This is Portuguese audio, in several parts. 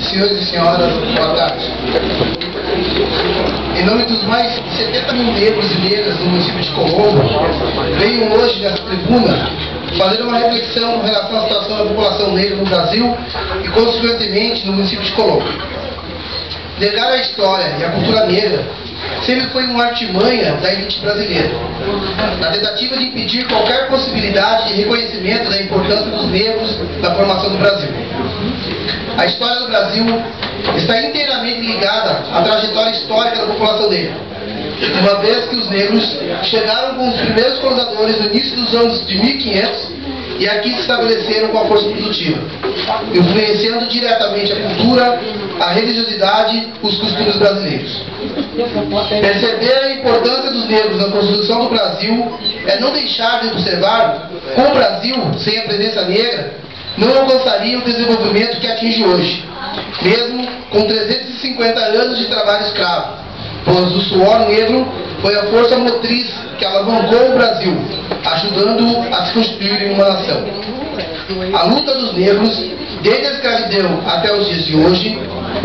Senhores e senhoras, boa tarde. Em nome dos mais de 70 mil negros e negras do município de Colombo, venho hoje nessa tribuna fazer uma reflexão em relação à situação da população negra no Brasil e, consequentemente, no município de Colombo. Negar a história e a cultura negra sempre foi uma artimanha da elite brasileira, na tentativa de impedir qualquer possibilidade de reconhecimento da importância dos negros na formação do Brasil. A história do Brasil está inteiramente ligada à trajetória histórica da população negra, uma vez que os negros chegaram com os primeiros colonizadores no início dos anos de 1500 e aqui se estabeleceram com a força produtiva, influenciando diretamente a cultura, a religiosidade, os costumes brasileiros. Perceber a importância dos negros na construção do Brasil é não deixar de observar que o Brasil, sem a presença negra, não alcançaria o desenvolvimento que atinge hoje, mesmo com 350 anos de trabalho escravo, pois o suor negro foi a força motriz que alavancou o Brasil, ajudando-o a se constituir em uma nação. A luta dos negros, desde a escravidão até os dias de hoje,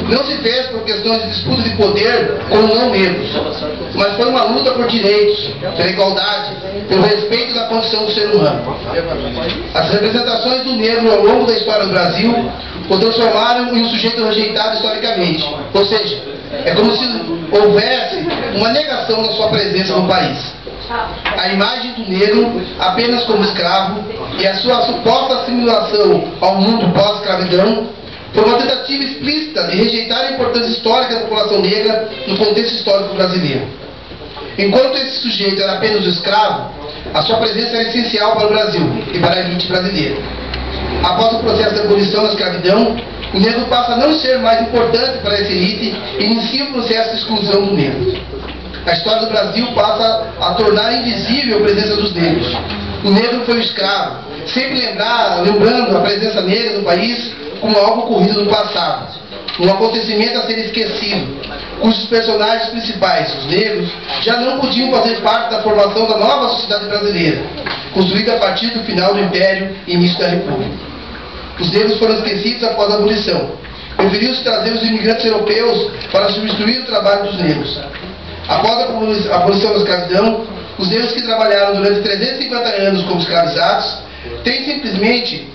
não se fez por questões de disputa de poder com não negros, mas foi uma luta por direitos, pela igualdade, pelo respeito da condição do ser humano. As representações do negro ao longo da história do Brasil o transformaram em um sujeito rejeitado historicamente, ou seja, é como se houvesse uma negação da sua presença no país. A imagem do negro apenas como escravo e a sua suposta assimilação ao mundo pós-escravidão foi uma tentativa explícita de rejeitar a importância histórica da população negra no contexto histórico brasileiro. Enquanto esse sujeito era apenas um escravo, a sua presença era essencial para o Brasil e para a elite brasileira. Após o processo de abolição da escravidão, o negro passa a não ser mais importante para essa elite e inicia o processo de exclusão do negro. A história do Brasil passa a tornar invisível a presença dos negros. O negro foi o escravo, sempre lembrando a presença negra no país como algo ocorrido no passado, um acontecimento a ser esquecido, cujos personagens principais, os negros, já não podiam fazer parte da formação da nova sociedade brasileira, construída a partir do final do Império e início da República. Os negros foram esquecidos após a abolição. Preferiu-se trazer os imigrantes europeus para substituir o trabalho dos negros. Após a abolição da escravidão, os negros que trabalharam durante 350 anos como escravizados têm simplesmente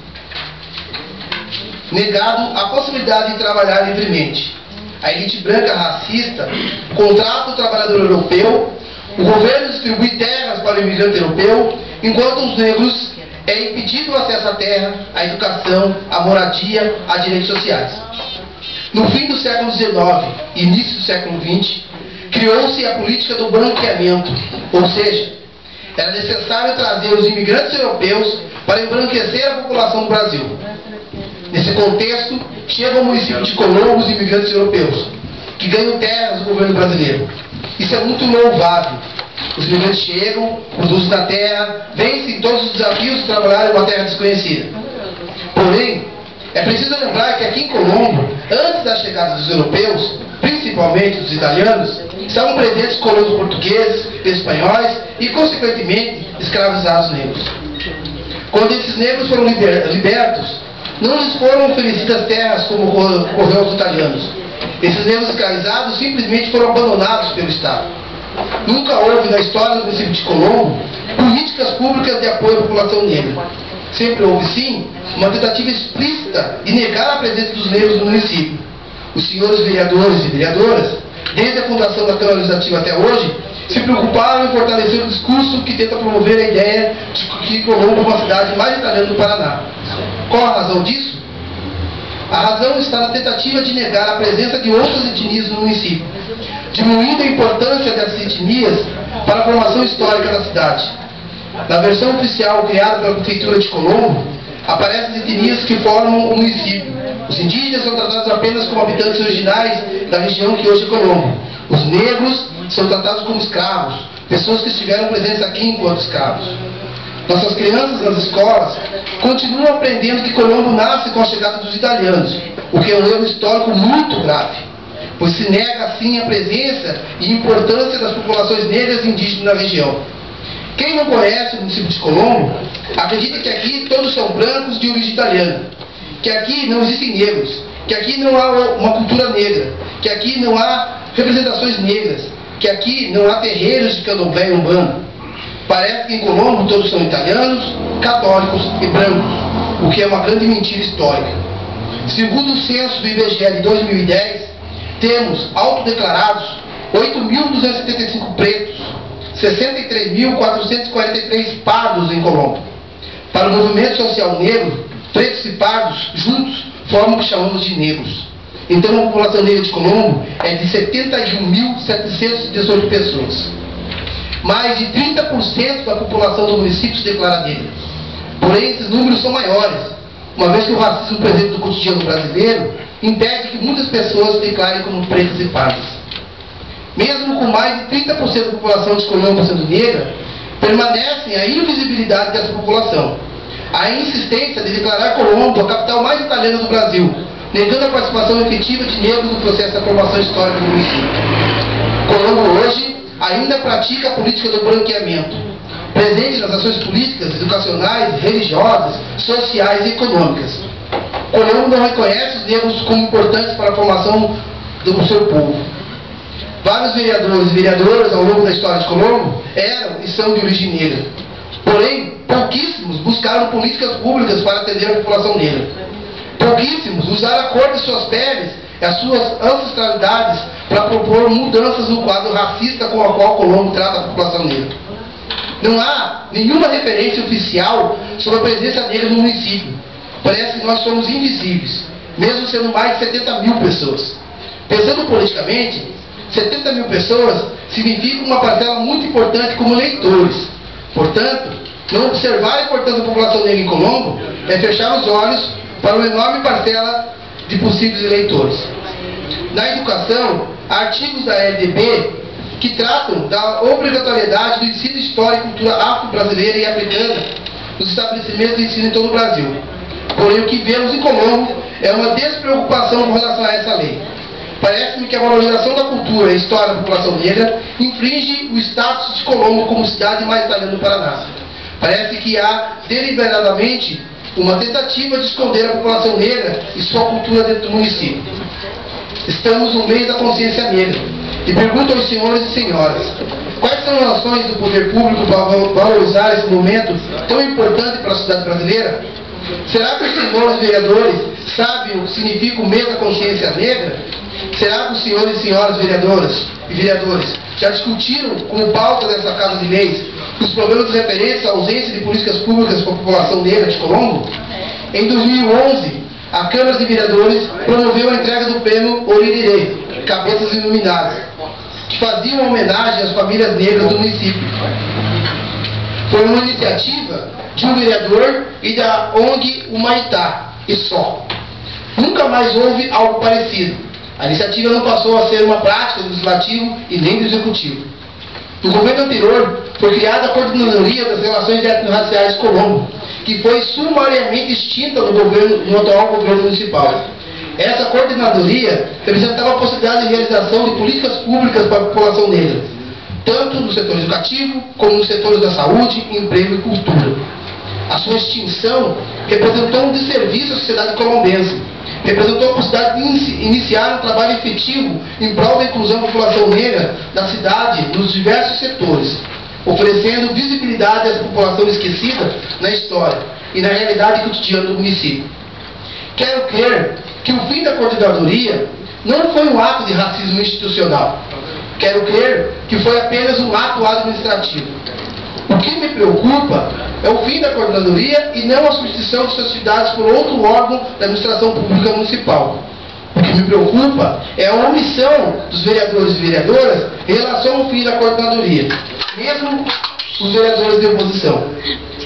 negado a possibilidade de trabalhar livremente. A elite branca racista contrata o trabalhador europeu, o governo distribui terras para o imigrante europeu, enquanto os negros é impedido o acesso à terra, à educação, à moradia, a direitos sociais. No fim do século XIX e início do século XX, criou-se a política do branqueamento, ou seja, era necessário trazer os imigrantes europeus para embranquecer a população do Brasil. Nesse contexto, chegam ao município de Colombo os imigrantes europeus, que ganham terras do governo brasileiro. Isso é muito louvável. Os imigrantes chegam, produzem na terra, vencem todos os desafios de trabalhar em uma terra desconhecida. Porém, é preciso lembrar que aqui em Colombo, antes da chegada dos europeus, principalmente dos italianos, estavam presentes colonos portugueses, espanhóis e, consequentemente, escravizados negros. Quando esses negros foram libertos, não lhes foram oferecidas terras como ocorreu aos italianos. Esses negros escravizados simplesmente foram abandonados pelo Estado. Nunca houve na história do município de Colombo políticas públicas de apoio à população negra. Sempre houve, sim, uma tentativa explícita de negar a presença dos negros no município. Os senhores vereadores e vereadoras, desde a fundação da Câmara Legislativa até hoje, se preocuparam em fortalecer o discurso que tenta promover a ideia de que Colombo é uma cidade mais italiana do Paraná. Qual a razão disso? A razão está na tentativa de negar a presença de outras etnias no município, diminuindo a importância dessas etnias para a formação histórica da cidade. Na versão oficial criada pela Prefeitura de Colombo, aparecem as etnias que formam o município. Os indígenas são tratados apenas como habitantes originais da região que hoje é Colombo. Os negros são tratados como escravos, pessoas que estiveram presentes aqui enquanto escravos. Nossas crianças nas escolas continuam aprendendo que Colombo nasce com a chegada dos italianos, o que é um erro histórico muito grave, pois se nega assim a presença e importância das populações negras e indígenas na região. Quem não conhece o município de Colombo, acredita que aqui todos são brancos de origem italiana, que aqui não existem negros, que aqui não há uma cultura negra, que aqui não há representações negras, que aqui não há terreiros de candomblé e umbanda. Parece que em Colombo todos são italianos, católicos e brancos, o que é uma grande mentira histórica. Segundo o censo do IBGE de 2010, temos autodeclarados 8.275 pretos, 63.443 pardos em Colombo. Para o movimento social negro, pretos e pardos juntos formam o que chamamos de negros. Então a população negra de Colombo é de 71.718 pessoas. Mais de 30% da população do município se declara negra. Porém, esses números são maiores, uma vez que o racismo presente no cotidiano brasileiro impede que muitas pessoas se declarem como pretas e pardas. Mesmo com mais de 30% da população de Colombo sendo negra, permanecem a invisibilidade dessa população, a insistência de declarar Colombo a capital mais italiana do Brasil, negando a participação efetiva de negros no processo da formação histórica do município. Colombo hoje ainda pratica a política do branqueamento, presente nas ações políticas, educacionais, religiosas, sociais e econômicas. Colombo não reconhece os negros como importantes para a formação do seu povo. Vários vereadores e vereadoras ao longo da história de Colombo eram e são de origem negra. Porém, pouquíssimos buscaram políticas públicas para atender a população negra. Pouquíssimos usaram a cor de suas peles e as suas ancestralidades para propor mudanças no quadro racista com a qual Colombo trata a população negra. Não há nenhuma referência oficial sobre a presença negra no município. Parece que nós somos invisíveis, mesmo sendo mais de 70 mil pessoas. Pensando politicamente, 70 mil pessoas significa uma parcela muito importante como eleitores. Portanto, não observar a importância da população negra em Colombo é fechar os olhos para uma enorme parcela de possíveis eleitores. Na educação, há artigos da LDB que tratam da obrigatoriedade do ensino de história e cultura afro-brasileira e africana nos estabelecimentos de ensino em todo o Brasil. Porém, o que vemos em Colombo é uma despreocupação com relação a essa lei. Parece-me que a valorização da cultura e história da população negra infringe o status de Colombo como cidade mais italiana do Paraná. Parece que há deliberadamente uma tentativa de esconder a população negra e sua cultura dentro do município. Estamos no meio da consciência negra e pergunto aos senhores e senhoras: quais são as ações do poder público para valorizar esse momento tão importante para a sociedade brasileira? Será que os senhores vereadores sabem o que significa o mês da consciência negra? Será que os senhores e senhoras vereadoras e vereadores já discutiram como pauta dessa Casa de Leis os problemas referentes à ausência de políticas públicas para a população negra de Colombo? Em 2011, a Câmara de Vereadores promoveu a entrega do prêmio Orirê, Cabeças Iluminadas, que fazia uma homenagem às famílias negras do município. Foi uma iniciativa de um vereador e da ONG Humaitá, e só. Nunca mais houve algo parecido. A iniciativa não passou a ser uma prática do Legislativo e nem do Executivo. No governo anterior, foi criada a Coordenadoria das Relações Étnico-Raciais de Colombo, que foi sumariamente extinta no atual governo municipal. Essa coordenadoria representava a possibilidade de realização de políticas públicas para a população negra, tanto no setor educativo, como nos setores da saúde, emprego e cultura. A sua extinção representou um desserviço à sociedade colombense, representou a possibilidade de iniciar um trabalho efetivo em prol da inclusão da população negra da cidade nos diversos setores, oferecendo visibilidade a essa população esquecida na história e na realidade cotidiana do município. Quero crer que o fim da coordenadoria não foi um ato de racismo institucional. Quero crer que foi apenas um ato administrativo. O que me preocupa é o fim da coordenadoria e não a substituição de suas atividades por outro órgão da administração pública municipal. O que me preocupa é a omissão dos vereadores e vereadoras em relação ao fim da coordenadoria, mesmo os vereadores de oposição.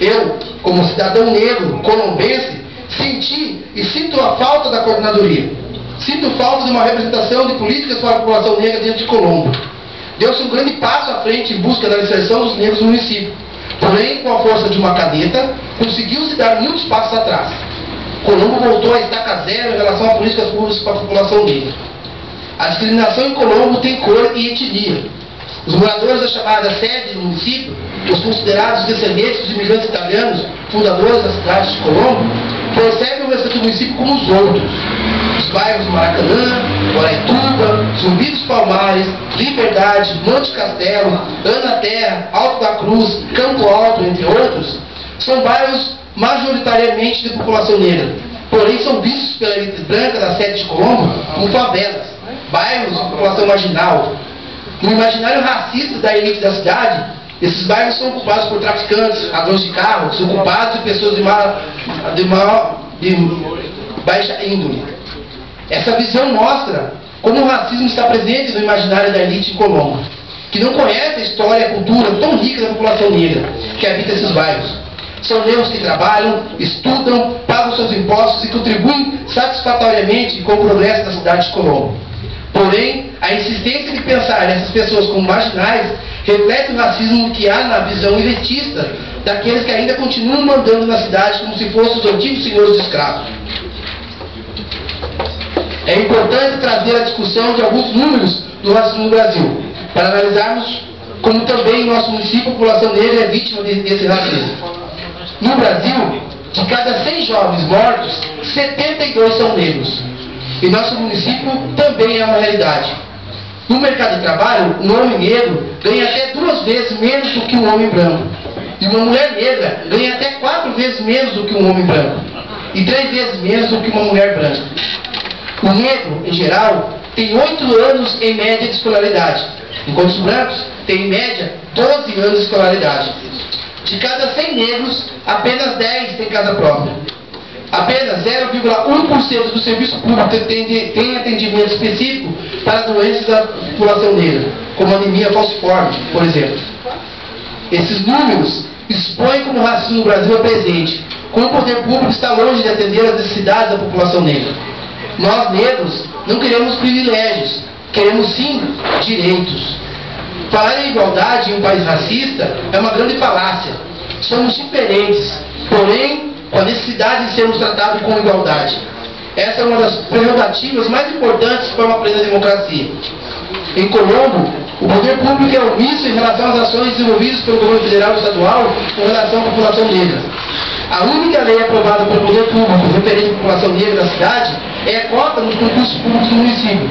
Eu, como cidadão negro, colombense, senti e sinto a falta da coordenadoria. Sinto falta de uma representação de políticas para a população negra dentro de Colombo. Deu-se um grande passo à frente em busca da inserção dos negros no município. Porém, com a força de uma caneta, conseguiu-se dar muitos passos atrás. Colombo voltou a estaca zero em relação a políticas públicas para a população negra. A discriminação em Colombo tem cor e etnia. Os moradores da chamada sede do município, os considerados descendentes dos imigrantes italianos, fundadores da cidade de Colombo, percebem o restante do município como os outros. Os bairros Maracanã, Guaraituba, Zumbi dos Palmares, Liberdade, Monte Castelo, Ana Terra, Alto da Cruz, Campo Alto, entre outros, são bairros majoritariamente de população negra. Porém, são vistos pela elite branca da sede de Colombo como favelas, bairros de população marginal. No imaginário racista da elite da cidade, esses bairros são ocupados por traficantes, ladrões de carros, ocupados por pessoas de baixa índole. Essa visão mostra como o racismo está presente no imaginário da elite em Colombo, que não conhece a história e a cultura tão rica da população negra que habita esses bairros. São negros que trabalham, estudam, pagam seus impostos e contribuem satisfatoriamente com o progresso da cidade de Colombo. Porém, a insistência de pensar nessas pessoas como marginais reflete o racismo que há na visão elitista daqueles que ainda continuam mandando na cidade como se fossem os antigos senhores escravos. É importante trazer a discussão de alguns números do racismo no Brasil, para analisarmos como também em nosso município a população negra é vítima desse racismo. No Brasil, de cada 100 jovens mortos, 72 são negros. E nosso município também é uma realidade. No mercado de trabalho, um homem negro ganha até 2 vezes menos do que um homem branco. E uma mulher negra ganha até 4 vezes menos do que um homem branco. E 3 vezes menos do que uma mulher branca. O negro, em geral, tem 8 anos em média de escolaridade, enquanto os brancos têm em média 12 anos de escolaridade. De cada 100 negros, apenas 10 têm casa própria. Apenas 0,1% do serviço público tem atendimento específico para doenças da população negra, como anemia falciforme, por exemplo. Esses números expõem como o racismo no Brasil é presente, como o poder público está longe de atender às necessidades da população negra. Nós, negros, não queremos privilégios, queremos sim direitos. Falar em igualdade em um país racista é uma grande falácia. Somos diferentes, porém, com a necessidade de sermos tratados com igualdade. Essa é uma das prerrogativas mais importantes para uma plena democracia. Em Colombo, o poder público é omisso em relação às ações desenvolvidas pelo governo federal e estadual com relação à população negra. A única lei aprovada pelo poder público referente à população negra da cidade é a cota nos concursos públicos do município.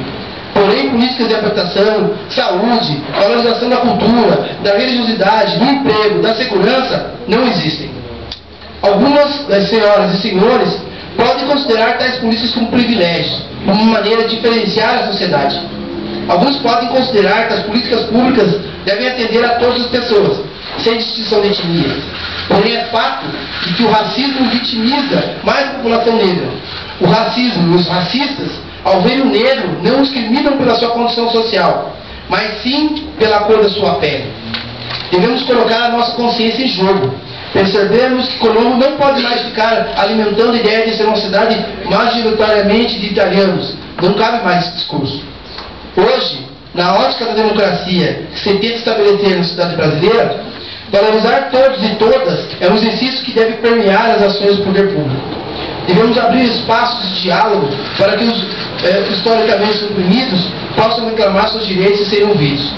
Porém, políticas de habitação, saúde, valorização da cultura, da religiosidade, do emprego, da segurança, não existem. Algumas das senhoras e senhores podem considerar tais políticas como privilégios, como uma maneira de diferenciar a sociedade. Alguns podem considerar que as políticas públicas devem atender a todas as pessoas, sem distinção de etnia. Porém, é fato de que o racismo vitimiza mais a população negra. O racismo e os racistas, ao ver o negro, não os discriminam pela sua condição social, mas sim pela cor da sua pele. Devemos colocar a nossa consciência em jogo. Percebemos que Colombo não pode mais ficar alimentando a ideia de ser uma cidade majoritariamente de italianos. Não cabe mais esse discurso. Hoje, na ótica da democracia que se tenta estabelecer na sociedade brasileira, valorizar todos e todas é um exercício que deve permear as ações do poder público. Devemos abrir espaços de diálogo para que os historicamente oprimidos possam reclamar seus direitos e serem ouvidos.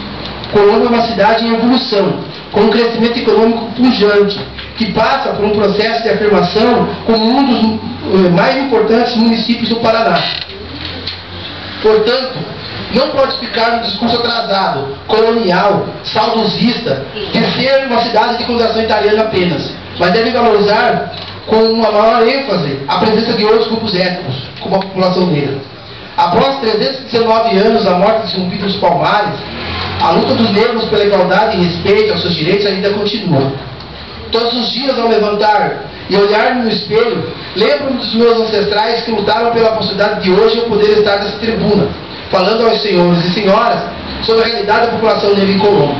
Colombo é uma cidade em evolução, com um crescimento econômico pujante, que passa por um processo de afirmação como um dos mais importantes municípios do Paraná. Portanto, não pode ficar no discurso atrasado, colonial, saudosista, de ser uma cidade de colonização italiana apenas, mas deve valorizar com uma maior ênfase a presença de outros grupos étnicos, como a população negra. Após 319 anos da morte de Zumbi dos Palmares, a luta dos negros pela igualdade e respeito aos seus direitos ainda continua. Todos os dias, ao levantar e olhar-me no espelho, lembro-me dos meus ancestrais que lutaram pela possibilidade de hoje eu poder estar nessa tribuna, falando aos senhores e senhoras sobre a realidade da população negra em Colombo.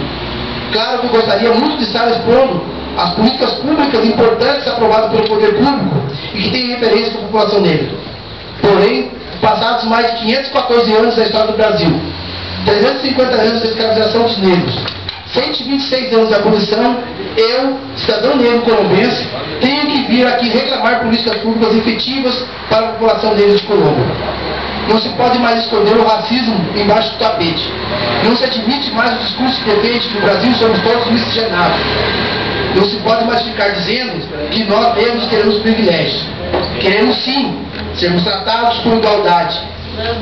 Claro que eu gostaria muito de estar expondo as políticas públicas importantes aprovadas pelo poder público e que têm referência para a população negra. Porém, passados mais de 514 anos da história do Brasil, 350 anos da escravização dos negros, 126 anos de abolição, eu, cidadão negro colombense, tenho que vir aqui reclamar políticas públicas efetivas para a população negra de Colombo. Não se pode mais esconder o racismo embaixo do tapete. Não se admite mais o discurso que defende que no Brasil somos todos miscigenados. Não se pode mais ficar dizendo que nós negros queremos privilégios. Queremos sim sermos tratados com igualdade,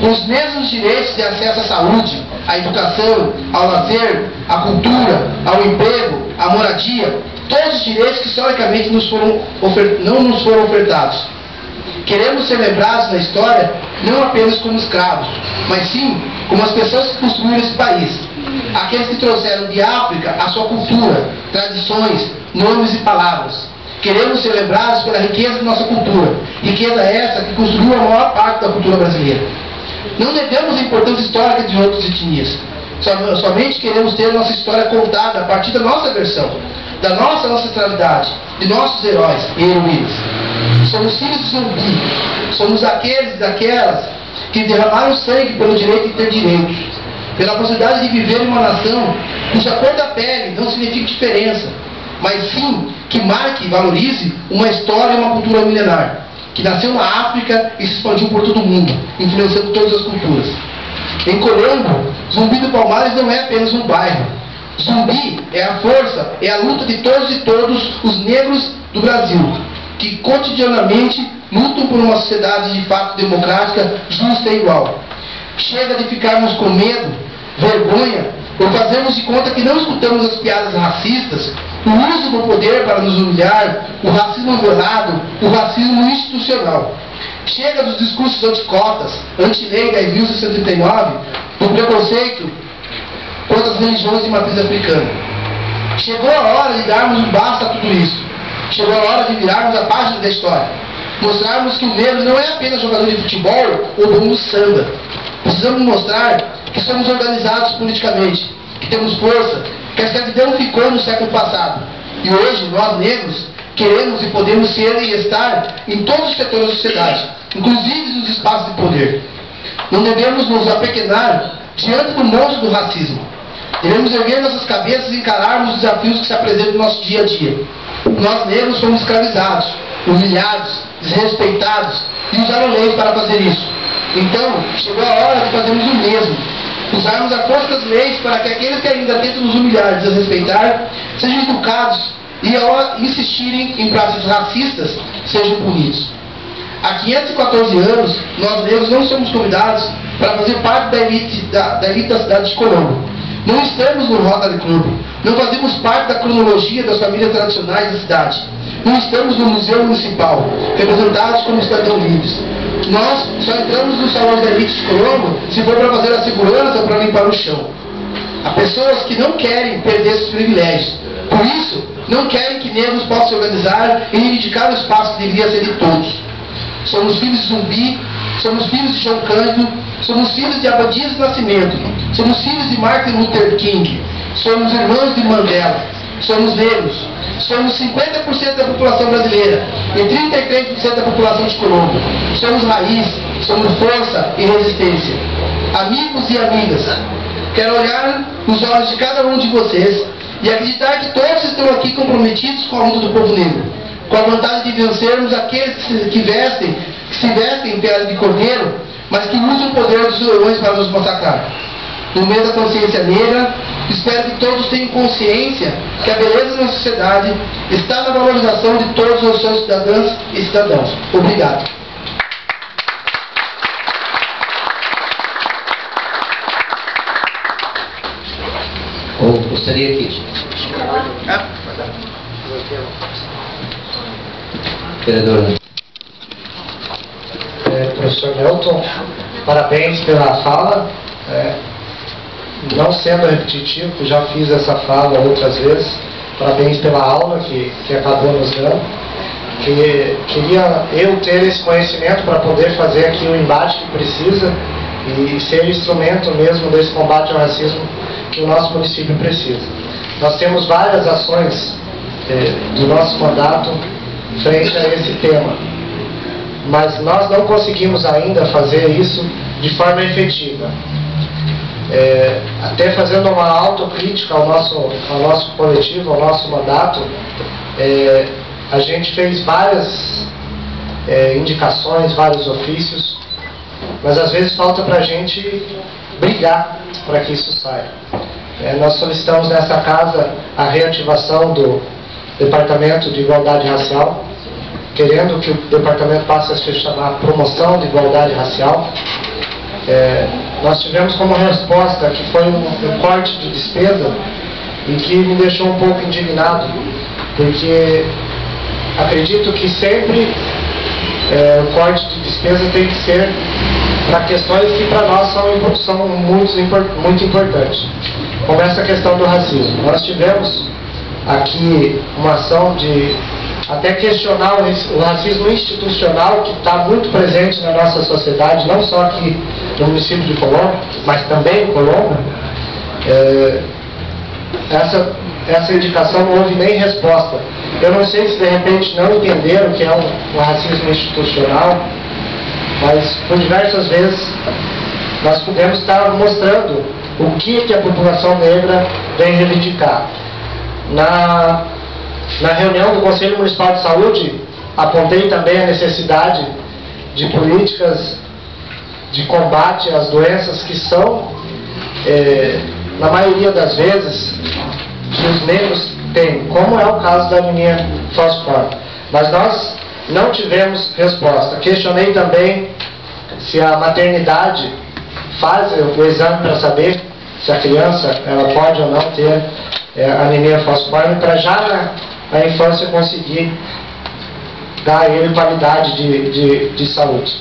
com os mesmos direitos de acesso à saúde, à educação, ao lazer, à cultura, ao emprego, à moradia, todos os direitos que historicamente não nos foram ofertados. Queremos ser lembrados na história não apenas como escravos, mas sim como as pessoas que construíram esse país. Aqueles que trouxeram de África a sua cultura, tradições, nomes e palavras. Queremos ser lembrados pela riqueza de nossa cultura, riqueza essa que construiu a maior parte da cultura brasileira. Não negamos a importância histórica de outras etnias. Somente queremos ter nossa história contada a partir da nossa versão, da nossa ancestralidade, de nossos heróis e heroínas. Somos filhos de Zumbi. Somos aqueles e daquelas que derramaram sangue pelo direito de ter direitos, pela possibilidade de viver em uma nação cuja cor da pele não significa diferença, mas sim que marque e valorize uma história e uma cultura milenar, que nasceu na África e se expandiu por todo o mundo, influenciando todas as culturas. Em Colombo, Zumbi do Palmares não é apenas um bairro. Zumbi é a força, é a luta de todos e todos os negros do Brasil, que cotidianamente lutam por uma sociedade de fato democrática, justa e igual. Chega de ficarmos com medo, vergonha, ou fazermos de conta que não escutamos as piadas racistas, o uso do poder para nos humilhar, o racismo velado, o racismo institucional. Chega dos discursos anticotas, anti-lei 10.639, do preconceito contra as religiões de matriz africana. Chegou a hora de darmos um basta a tudo isso. Chegou a hora de virarmos a página da história. Mostrarmos que o negro não é apenas jogador de futebol ou bom do samba. Precisamos mostrar que somos organizados politicamente, que temos força, que a escravidão ficou no século passado. E hoje, nós negros, queremos e podemos ser e estar em todos os setores da sociedade, inclusive nos espaços de poder. Não devemos nos apequenar diante do monstro do racismo. Devemos erguer nossas cabeças e encararmos os desafios que se apresentam no nosso dia a dia. Nós negros somos escravizados, humilhados, desrespeitados e usaram leis para fazer isso. Então, chegou a hora de fazermos o mesmo. Usarmos a força das leis para que aqueles que ainda tentam nos humilhar e desrespeitar sejam educados e, ao insistirem em práticas racistas, sejam punidos. Há 514 anos, nós negros não somos convidados para fazer parte da elite da cidade de Colombo. Não estamos no Rotary Club. Não fazemos parte da cronologia das famílias tradicionais da cidade. Não estamos no Museu Municipal, representados como cidadãos livres. Nós só entramos nos salões da elite de Colombo se for para fazer a segurança ou para limpar o chão. Há pessoas que não querem perder esses privilégios. Por isso, não querem que negros possam se organizar e reivindicar o espaço que deveria ser de todos. Somos filhos de Zumbi, somos filhos de João Cândido, somos filhos de Abdias do Nascimento, somos filhos de Martin Luther King, somos irmãos de Mandela, somos negros, somos 50% da população brasileira e 33% da população de Colombo. Somos raiz, somos força e resistência. Amigos e amigas, quero olhar nos olhos de cada um de vocês e acreditar que todos estão aqui comprometidos com a luta do povo negro, com a vontade de vencermos aqueles que se vestem em pele de cordeiro, mas que usam o poder dos leões para nos massacrar. No meio da consciência negra, espero que todos tenham consciência que a beleza da sociedade está na valorização de todos os seus cidadãs e cidadãos. Obrigado. Gostaria que... Vereador. Professor Nelton, parabéns pela fala. Não sendo repetitivo, já fiz essa fala outras vezes. Parabéns pela aula que acabou nos dando. Queria eu ter esse conhecimento para poder fazer aqui o embate que precisa e ser instrumento mesmo desse combate ao racismo que o nosso município precisa. Nós temos várias ações do nosso mandato frente a esse tema, mas nós não conseguimos ainda fazer isso de forma efetiva. até fazendo uma autocrítica ao nosso coletivo, ao nosso mandato, a gente fez várias indicações, vários ofícios, mas às vezes falta para a gente brigar para que isso saia. Nós solicitamos nessa casa a reativação do Departamento de Igualdade Racial, querendo que o departamento passe a se chamar Promoção de Igualdade Racial. Nós tivemos como resposta que foi um corte de despesa e que me deixou um pouco indignado, porque acredito que sempre o corte de despesa tem que ser para questões que para nós são muito importantes, como essa questão do racismo. Nós tivemos aqui uma ação de até questionar o racismo institucional que está muito presente na nossa sociedade, não só aqui no município de Colombo, mas também em Colombo. Essa indicação não houve nem resposta. Eu não sei se de repente não entenderam o que é um racismo institucional, mas por diversas vezes nós pudemos estar mostrando o que a população negra vem reivindicar. Na reunião do Conselho Municipal de Saúde, apontei também a necessidade de políticas de combate às doenças que são, na maioria das vezes, que os negros têm, como é o caso da anemia falciforme. Mas nós não tivemos resposta. Questionei também se a maternidade faz o exame para saber se a criança ela pode ou não ter anemia falciforme, para já na infância conseguir dar a ele qualidade de saúde.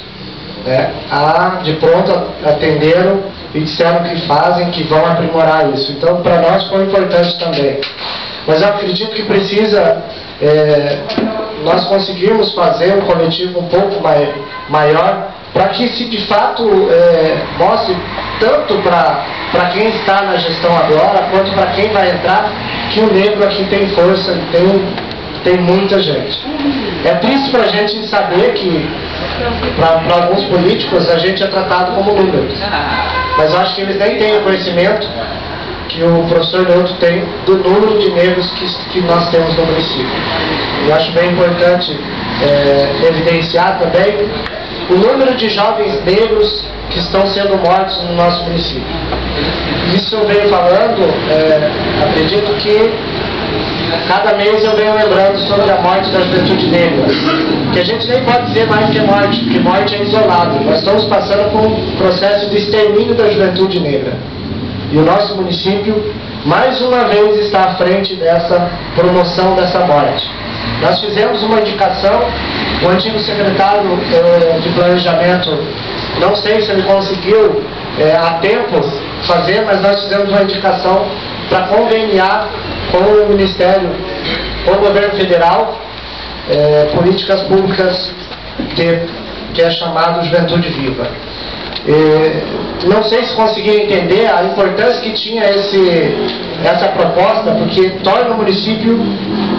De pronto atenderam e disseram que fazem, que vão aprimorar isso. Então, para nós foi importante também. Mas eu acredito que precisa nós conseguirmos fazer um coletivo um pouco maior, para que se de fato mostre tanto para quem está na gestão agora, quanto para quem vai entrar, que o negro aqui tem força, tem muita gente. É triste para a gente saber que, para alguns políticos, a gente é tratado como número. Mas eu acho que eles nem têm o conhecimento que o professor Leuto tem do número de negros que nós temos no município. Eu acho bem importante evidenciar também o número de jovens negros que estão sendo mortos no nosso município. Isso eu venho falando, acredito que cada mês eu venho lembrando sobre a morte da juventude negra, que a gente nem pode dizer mais que é morte, porque morte é isolado. Nós estamos passando por um processo de extermínio da juventude negra. E o nosso município, mais uma vez, está à frente dessa promoção dessa morte. Nós fizemos uma indicação, o antigo secretário de Planejamento, não sei se ele conseguiu a tempo fazer, mas nós fizemos uma indicação para conveniar com o Ministério, com o Governo Federal, políticas públicas que é chamado Juventude Viva. Não sei se conseguiram entender a importância que tinha essa proposta, porque torna o município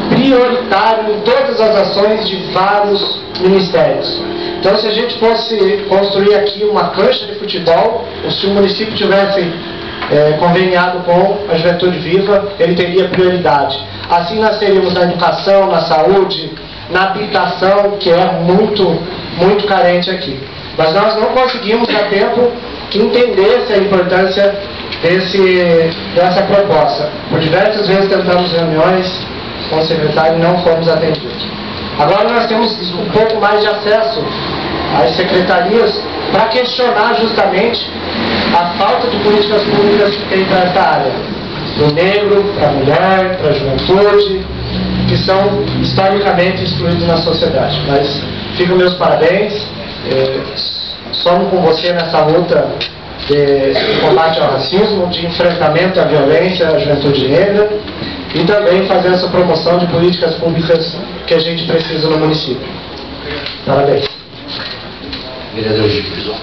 prioritário em todas as ações de vários ministérios. Então, se a gente fosse construir aqui uma cancha de futebol, ou se o município tivesse conveniado com a Juventude Viva, ele teria prioridade. Assim nós teríamos na educação, na saúde, na habitação, que é muito carente aqui. Mas nós não conseguimos a tempo que entendesse a importância dessa proposta. Por diversas vezes tentamos reuniões com o secretário e não fomos atendidos. Agora nós temos um pouco mais de acesso às secretarias para questionar justamente a falta de políticas públicas que tem para essa área. Para o negro, para a mulher, para a juventude, que são historicamente excluídos na sociedade. Mas ficam meus parabéns. Somos com você nessa luta de combate ao racismo, de enfrentamento à violência à juventude negra e também fazer essa promoção de políticas públicas que a gente precisa no município. Parabéns. Vereador Gilson.